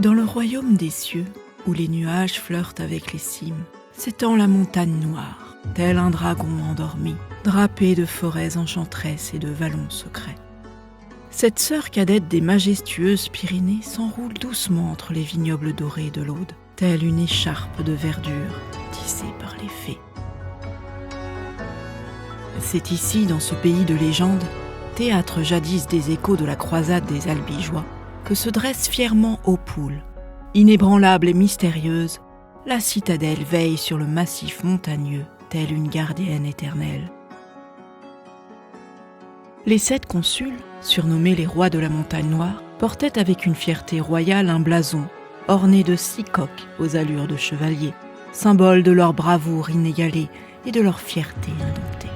Dans le royaume des cieux, où les nuages flirtent avec les cimes, s'étend la montagne noire, tel un dragon endormi, drapé de forêts enchanteresses et de vallons secrets. Cette sœur cadette des majestueuses Pyrénées s'enroule doucement entre les vignobles dorés de l'Aude, telle une écharpe de verdure tissée par les fées. C'est ici, dans ce pays de légende, théâtre jadis des échos de la croisade des Albigeois, que se dresse fièrement Hautpoul. Inébranlable et mystérieuse, la citadelle veille sur le massif montagneux, telle une gardienne éternelle. Les 7 consuls, surnommés les rois de la montagne noire, portaient avec une fierté royale un blason, orné de 6 coqs aux allures de chevaliers, symbole de leur bravoure inégalée et de leur fierté indomptée.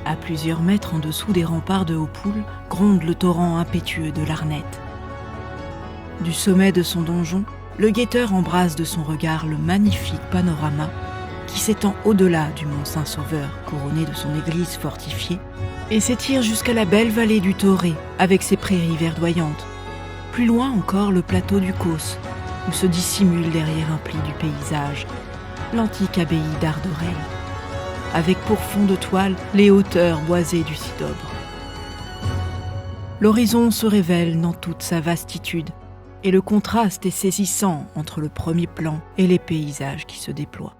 À plusieurs mètres en dessous des remparts de Hautpoul, gronde le torrent impétueux de l'Arnette. Du sommet de son donjon, le guetteur embrasse de son regard le magnifique panorama qui s'étend au-delà du mont Saint-Sauveur, couronné de son église fortifiée, et s'étire jusqu'à la belle vallée du Torré, avec ses prairies verdoyantes. Plus loin encore, le plateau du Causse, où se dissimule derrière un pli du paysage l'antique abbaye d'Ardorel, avec pour fond de toile les hauteurs boisées du Cidobre. L'horizon se révèle dans toute sa vastitude, et le contraste est saisissant entre le premier plan et les paysages qui se déploient.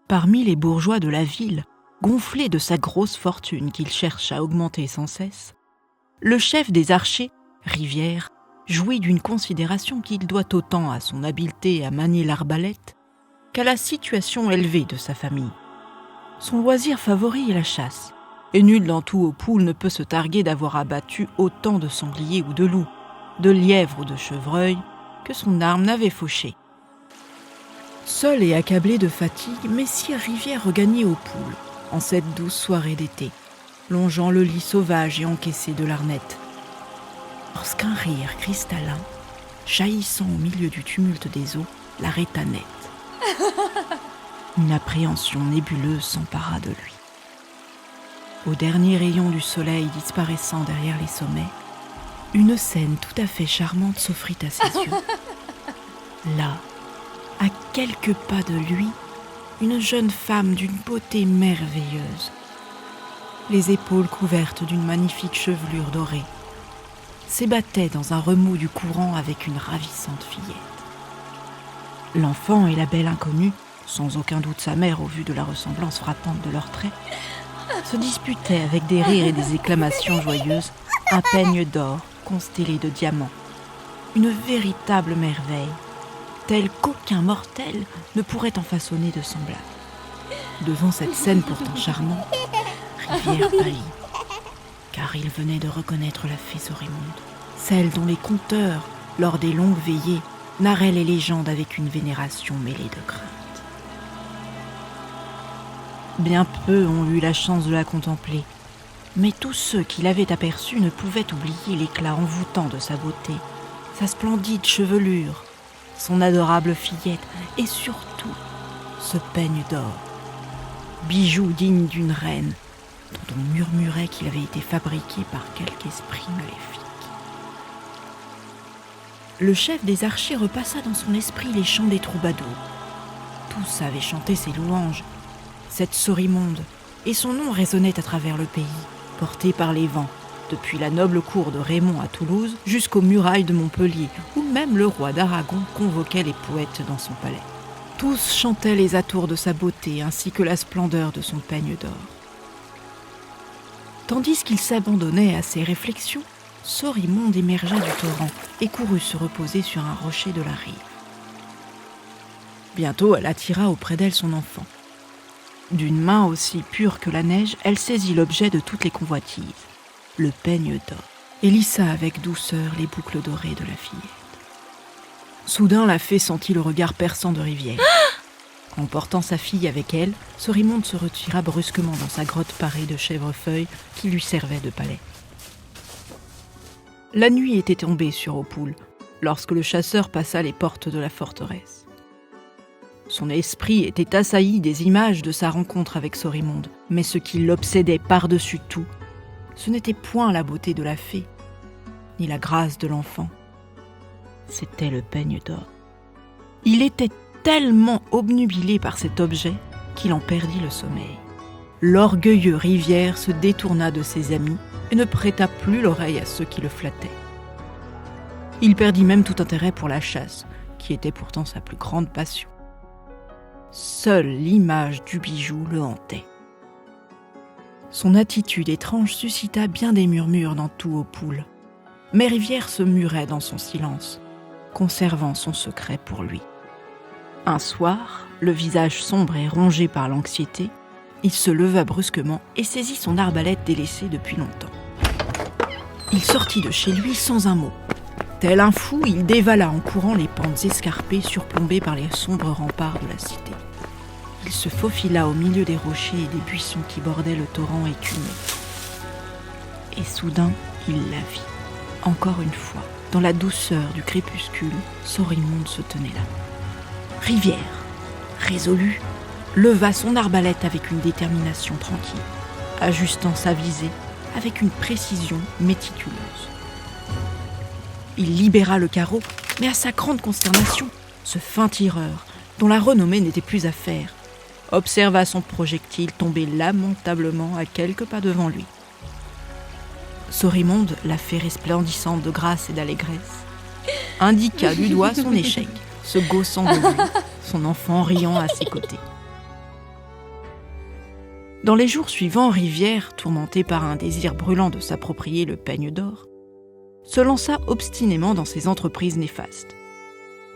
Parmi les bourgeois de la ville, gonflés de sa grosse fortune qu'il cherche à augmenter sans cesse, le chef des archers, Rivière, jouit d'une considération qu'il doit autant à son habileté à manier l'arbalète qu'à la situation élevée de sa famille. Son loisir favori est la chasse, et nul dans tout Hautpoul ne peut se targuer d'avoir abattu autant de sangliers ou de loups, de lièvres ou de chevreuils que son arme n'avait fauché. Seul et accablé de fatigue, messire Rivière regagnait Hautpoul, en cette douce soirée d'été, longeant le lit sauvage et encaissé de l'Arnette. Lorsqu'un rire cristallin, jaillissant au milieu du tumulte des eaux, l'arrêta net. Une appréhension nébuleuse s'empara de lui. Au dernier rayon du soleil disparaissant derrière les sommets, une scène tout à fait charmante s'offrit à ses yeux. Là, à quelques pas de lui, une jeune femme d'une beauté merveilleuse, les épaules couvertes d'une magnifique chevelure dorée, s'ébattait dans un remous du courant avec une ravissante fillette. L'enfant et la belle inconnue, sans aucun doute sa mère au vu de la ressemblance frappante de leurs traits, se disputaient avec des rires et des exclamations joyeuses un peigne d'or constellé de diamants. Une véritable merveille, telle qu'aucun mortel ne pourrait en façonner de semblable. Devant cette scène pourtant charmante, Rivière pâlit, car il venait de reconnaître la fée Sorémonde, celle dont les conteurs, lors des longues veillées, narraient les légendes avec une vénération mêlée de crainte. Bien peu ont eu la chance de la contempler, mais tous ceux qui l'avaient aperçue ne pouvaient oublier l'éclat envoûtant de sa beauté, sa splendide chevelure, son adorable fillette et surtout ce peigne d'or, bijou digne d'une reine dont on murmurait qu'il avait été fabriqué par quelque esprit maléfique. Le chef des archers repassa dans son esprit les chants des troubadours. Tous avaient chanté ses louanges, cette Sorémonde, et son nom résonnait à travers le pays, porté par les vents, depuis la noble cour de Raymond à Toulouse jusqu'aux murailles de Montpellier, où même le roi d'Aragon convoquait les poètes dans son palais. Tous chantaient les atours de sa beauté ainsi que la splendeur de son peigne d'or. Tandis qu'il s'abandonnait à ses réflexions, Sorémonde émergea du torrent et courut se reposer sur un rocher de la rive. Bientôt, elle attira auprès d'elle son enfant. D'une main aussi pure que la neige, elle saisit l'objet de toutes les convoitises, le peigne d'or, et lissa avec douceur les boucles dorées de la fillette. Soudain, la fée sentit le regard perçant de Rivière. Emportant sa fille avec elle, Sorémonde se retira brusquement dans sa grotte parée de chèvrefeuilles qui lui servait de palais. La nuit était tombée sur Hautpoul, lorsque le chasseur passa les portes de la forteresse. Son esprit était assailli des images de sa rencontre avec Sorémonde, mais ce qui l'obsédait par-dessus tout, ce n'était point la beauté de la fée, ni la grâce de l'enfant, C'était le peigne d'or. Il était tellement obnubilé par cet objet qu'il en perdit le sommeil. L'orgueilleux Rivière se détourna de ses amis et ne prêta plus l'oreille à ceux qui le flattaient. Il perdit même tout intérêt pour la chasse, qui était pourtant sa plus grande passion. Seule l'image du bijou le hantait. Son attitude étrange suscita bien des murmures dans tout Hautpoul, mais Rivière se murait dans son silence, conservant son secret pour lui. Un soir, le visage sombre et rongé par l'anxiété, il se leva brusquement et saisit son arbalète délaissée depuis longtemps. Il sortit de chez lui sans un mot. Tel un fou, il dévala en courant les pentes escarpées surplombées par les sombres remparts de la cité. Il se faufila au milieu des rochers et des buissons qui bordaient le torrent écumeux. Et soudain, il la vit. Encore une fois, dans la douceur du crépuscule, Sorimonde se tenait là. Rivière, résolu, leva son arbalète avec une détermination tranquille, ajustant sa visée avec une précision méticuleuse. Il libéra le carreau, mais à sa grande consternation, ce fin tireur, dont la renommée n'était plus à faire, observa son projectile tomber lamentablement à quelques pas devant lui. Sorimonde, la fée resplendissante de grâce et d'allégresse, indiqua du doigt son échec, se gaussant de lui, son enfant riant à ses côtés. Dans les jours suivants, Rivière, tourmenté par un désir brûlant de s'approprier le peigne d'or, se lança obstinément dans ses entreprises néfastes.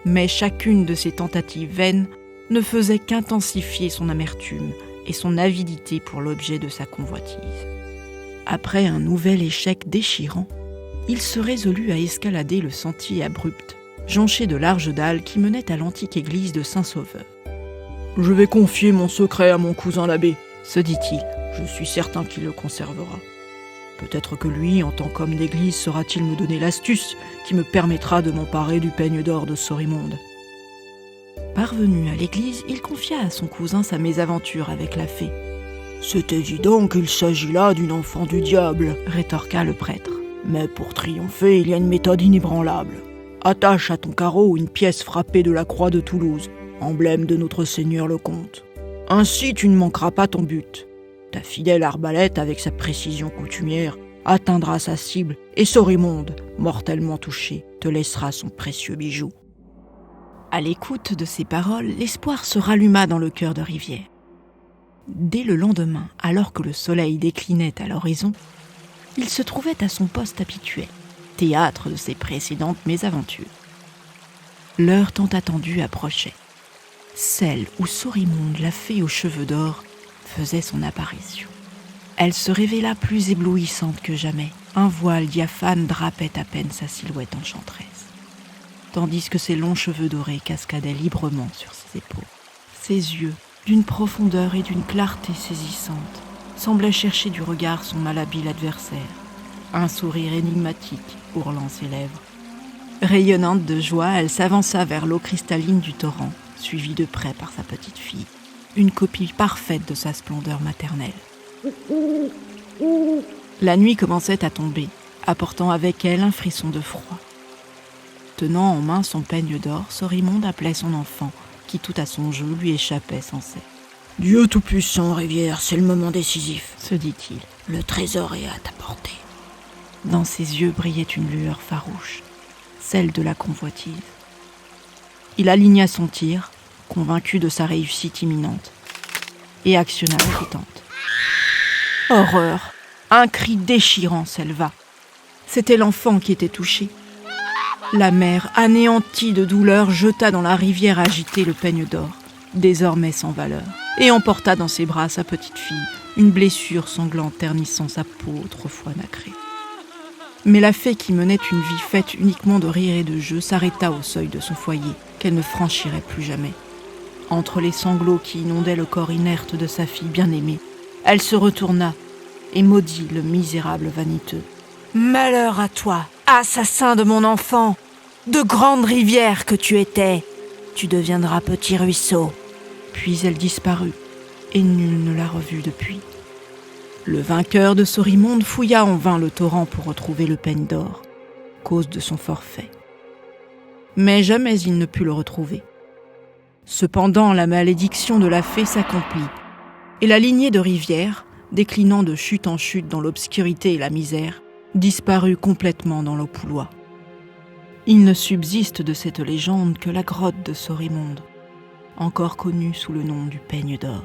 Mais chacune de ses tentatives vaines ne faisait qu'intensifier son amertume et son avidité pour l'objet de sa convoitise. Après un nouvel échec déchirant, il se résolut à escalader le sentier abrupt, jonché de larges dalles qui menaient à l'antique église de Saint-Sauveur. « Je vais confier mon secret à mon cousin l'abbé, » se dit-il. « Je suis certain qu'il le conservera. Peut-être que lui, en tant qu'homme d'église, saura-t-il me donner l'astuce qui me permettra de m'emparer du peigne d'or de Sorimonde. » Parvenu à l'église, il confia à son cousin sa mésaventure avec la fée. « C'est évident qu'il s'agit là d'une enfant du diable, » rétorqua le prêtre. « Mais pour triompher, il y a une méthode inébranlable. Attache à ton carreau une pièce frappée de la croix de Toulouse, emblème de notre Seigneur le Comte. Ainsi tu ne manqueras pas ton but. Ta fidèle arbalète, avec sa précision coutumière, atteindra sa cible et Sorimonde, mortellement touché, te laissera son précieux bijou. » À l'écoute de ces paroles, l'espoir se ralluma dans le cœur de Rivière. Dès le lendemain, alors que le soleil déclinait à l'horizon, il se trouvait à son poste habituel, théâtre de ses précédentes mésaventures. L'heure tant attendue approchait. Celle où Sorimonde, la fée aux cheveux d'or, faisait son apparition. Elle se révéla plus éblouissante que jamais. Un voile diaphane drapait à peine sa silhouette enchanteresse, tandis que ses longs cheveux dorés cascadaient librement sur ses épaules. Ses yeux, d'une profondeur et d'une clarté saisissantes, semblaient chercher du regard son malhabile adversaire, un sourire énigmatique ourlant ses lèvres. Rayonnante de joie, elle s'avança vers l'eau cristalline du torrent, suivie de près par sa petite fille, une copie parfaite de sa splendeur maternelle. La nuit commençait à tomber, apportant avec elle un frisson de froid. Tenant en main son peigne d'or, Sorimonde appelait son enfant, qui tout à son jeu lui échappait sans cesse. « Dieu tout-puissant, Rivière, c'est le moment décisif, » se dit-il. « Le trésor est à ta portée. » Dans ses yeux brillait une lueur farouche, celle de la convoitise. Il aligna son tir, convaincu de sa réussite imminente, et actionna la détente. Horreur! Un cri déchirant s'éleva. C'était l'enfant qui était touché. La mère, anéantie de douleur, jeta dans la rivière agitée le peigne d'or, désormais sans valeur, et emporta dans ses bras sa petite fille, une blessure sanglante ternissant sa peau autrefois nacrée. Mais la fée, qui menait une vie faite uniquement de rire et de jeu, s'arrêta au seuil de son foyer, qu'elle ne franchirait plus jamais. Entre les sanglots qui inondaient le corps inerte de sa fille bien-aimée, elle se retourna et maudit le misérable vaniteux. « Malheur à toi, assassin de mon enfant! De grande rivière que tu étais, tu deviendras petit ruisseau. » Puis elle disparut, et nul ne la revut depuis. Le vainqueur de Sorimonde fouilla en vain le torrent pour retrouver le peigne d'or, cause de son forfait. mais jamais il ne put le retrouver. Cependant, la malédiction de la fée s'accomplit, et la lignée de Rivière, déclinant de chute en chute dans l'obscurité et la misère, disparut complètement dans l'Opoulois. Il ne subsiste de cette légende que la grotte de Sorémonde, encore connue sous le nom du Peigne d'or.